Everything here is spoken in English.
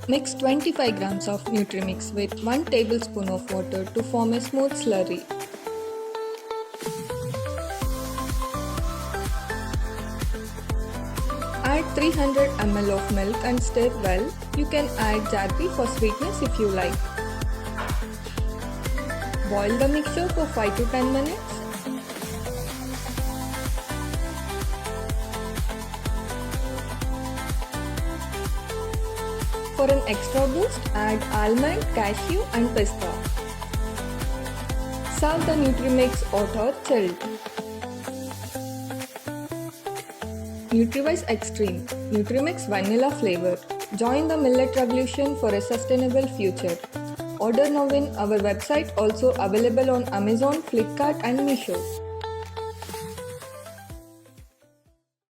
Mix 25 grams of Nutrimix with 1 tablespoon of water to form a smooth slurry. Add 300 ml of milk and stir well. You can add jaggery for sweetness if you like. Boil the mixture for 5 to 10 minutes. For an extra boost, add almond, cashew and pista. Serve the Nutrimix hot or chilled. Nutrivise Xtreme Nutrimix Vanilla flavor. Join the millet revolution for a sustainable future. Order now in our website, also available on Amazon, Flipkart and Meesho.